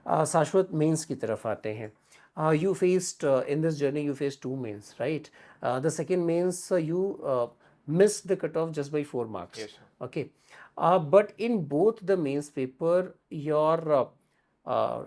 शाश्वत मेंस की तरफ आते हैं. You faced in this journey, you faced two mains, right? The second mains, you missed the cutoff just by 4 marks. Yes, sir. Okay. But in both the mains paper, your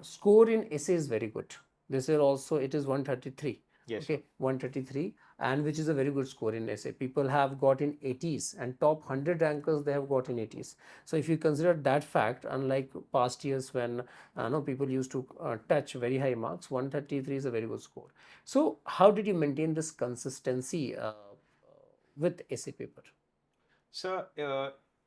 score in essay is very good. This year also it is 133. Yes, Okay, sir. 133, and which is a very good score in essay. People have got in 80s, and top 100 rankers they have got in 80s. So if you consider that fact, unlike past years when no people used to touch very high marks, 133 is a very good score. So how did you maintain this consistency with essay paper? So,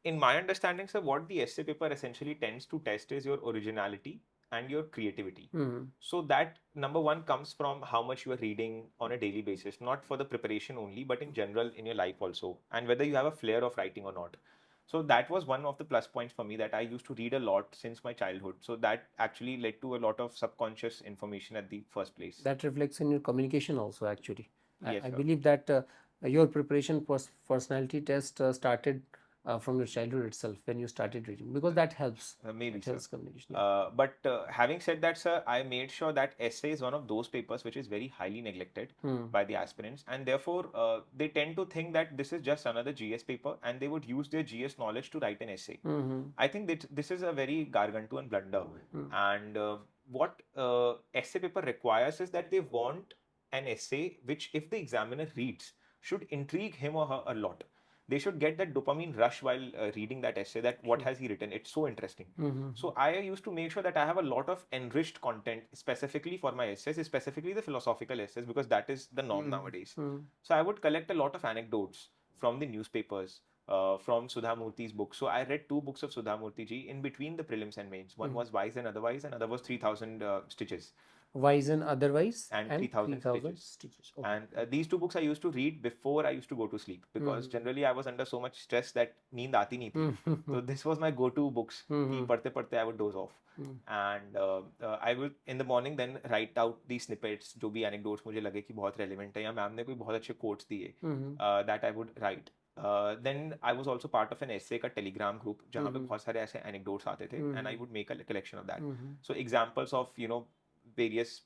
in my understanding, sir, what the essay paper essentially tends to test is your originality and your creativity. Hmm. So that number one comes from how much you are reading on a daily basis, not for the preparation only, but in general in your life also, and whether you have a flair of writing or not. So that was one of the plus points for me, that I used to read a lot since my childhood. So that actually led to a lot of subconscious information at the first place. That reflects in your communication also, actually. Yes, I sir. believe that your preparation personality test started from your childhood itself, when you started reading, because that helps. Maybe, It sir. helps communication. But having said that, sir, I made sure that essay is one of those papers which is very highly neglected by the aspirants, and therefore they tend to think that this is just another GS paper, and they would use their GS knowledge to write an essay. I think that this is a very gargantuan blunder, and what essay paper requires is that they want an essay which, if the examiner reads, should intrigue him or her a lot. They should get that dopamine rush while reading that essay, that what has he written, it's so interesting. So I used to make sure that I have a lot of enriched content specifically for my essays, specifically the philosophical essays, because that is the norm nowadays. So I would collect a lot of anecdotes from the newspapers, from Sudha Murthy's book. So I read 2 books of Sudha Murthy ji in between the prelims and mains. One was Wise and Otherwise, and other was 3000 Stitches. Wise and Otherwise, And and 3000 3000 Stitches. stitches. Okay. And these 2 books I used to read before I used to go to sleep, because generally I was under so much stress that neend aati nahi thi. So this was my go-to books. Ki padhte padhte I would doze off. And I would in the morning then write out these snippets, जो भी anecdotes मुझे लगे कि बहुत relevant है, या ma'am ने कोई बहुत अच्छे quotes दिए, that I would write. Then I was also part of an essay का telegram group जहाँ पे बहुत सारे ऐसे anecdotes आते थे, and I would make a collection of that. So examples of various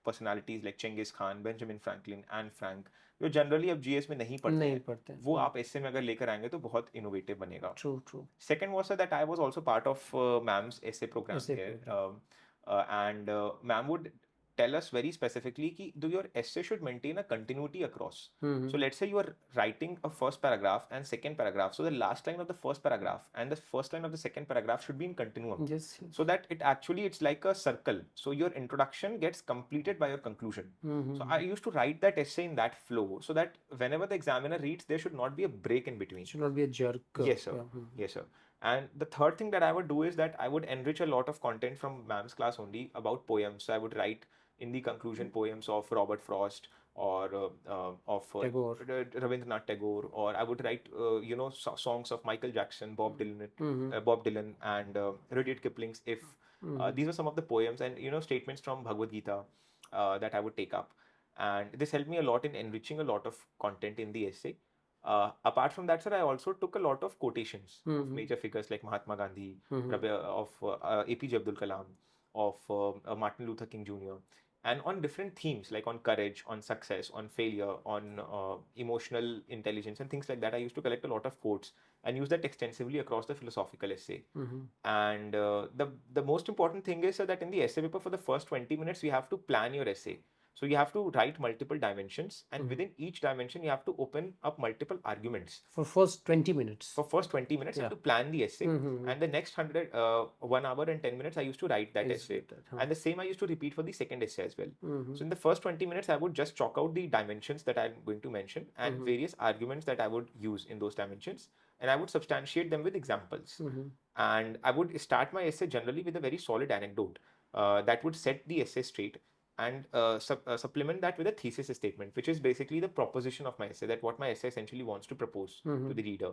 personalities like Chengiz Khan, Benjamin Franklin, Anne Frank, जो generally अब जीएस में नहीं पढ़ते नहीं हैं, पढ़ते हैं. वो आप ऐसे में अगर लेकर आएंगे तो बहुत इनोवेटिव बनेगा. True, true. Second was that I was also part of ma'am's essay program Essay here, program. and ma'am would tell us very specifically कि your essay should maintain a continuity across. So let's say you are writing a first paragraph and second paragraph. So the last line of the first paragraph and the first line of the second paragraph should be in continuum. Yes, yes. So that it's like a circle. So your introduction gets completed by your conclusion. So I used to write that essay in that flow, so that whenever the examiner reads, there should not be a break in between. Should not be a jerk. Yes, sir. Yeah. Yes, sir. And the third thing that I would do is that I would enrich a lot of content from ma'am's class only about poems. So I would write in the conclusion poems of Robert Frost, or of Tagore. Rabindranath Tagore, or I would write songs of Michael Jackson, Bob Dylan, and Rudyard Kipling's If. These are some of the poems and statements from Bhagavad Gita that I would take up, and this helped me a lot in enriching a lot of content in the essay. Apart from that, sir, I also took a lot of quotations of major figures like Mahatma Gandhi, of APJ Abdul Kalam, of Martin Luther King Jr., and on different themes like on courage, on success, on failure, on emotional intelligence, and things like that. I used to collect a lot of quotes and use that extensively across the philosophical essay. And the most important thing is that in the essay paper, for the first 20 minutes, you have to plan your essay. So you have to write multiple dimensions, and within each dimension, you have to open up multiple arguments. For first 20 minutes. For first 20 minutes, you have to plan the essay, and the next 1 hour and 10 minutes, I used to write that essay. And the same I used to repeat for the second essay as well. So in the first 20 minutes, I would just chalk out the dimensions that I'm going to mention and various arguments that I would use in those dimensions, and I would substantiate them with examples. And I would start my essay generally with a very solid anecdote that would set the essay straight, and supplement that with a thesis statement, which is basically the proposition of my essay, that what my essay essentially wants to propose to the reader,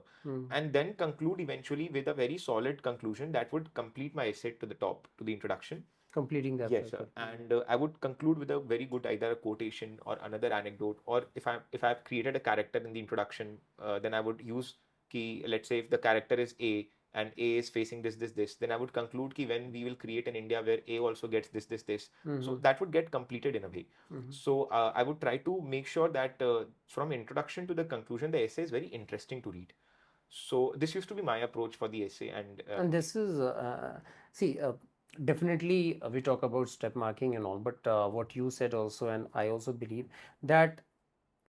and then conclude eventually with a very solid conclusion that would complete my essay to the top, to the introduction. Completing that. Yes, sir. And I would conclude with a very good either a quotation or another anecdote, or if I've created a character in the introduction, then I would use let's say if the character is A and A is facing this, then I would conclude ki when we will create an India where A also gets this. So that would get completed in a way. So I would try to make sure that from introduction to the conclusion, the essay is very interesting to read. So this used to be my approach for the essay, And this is, see, definitely we talk about step marking and all, but what you said also, and I also believe that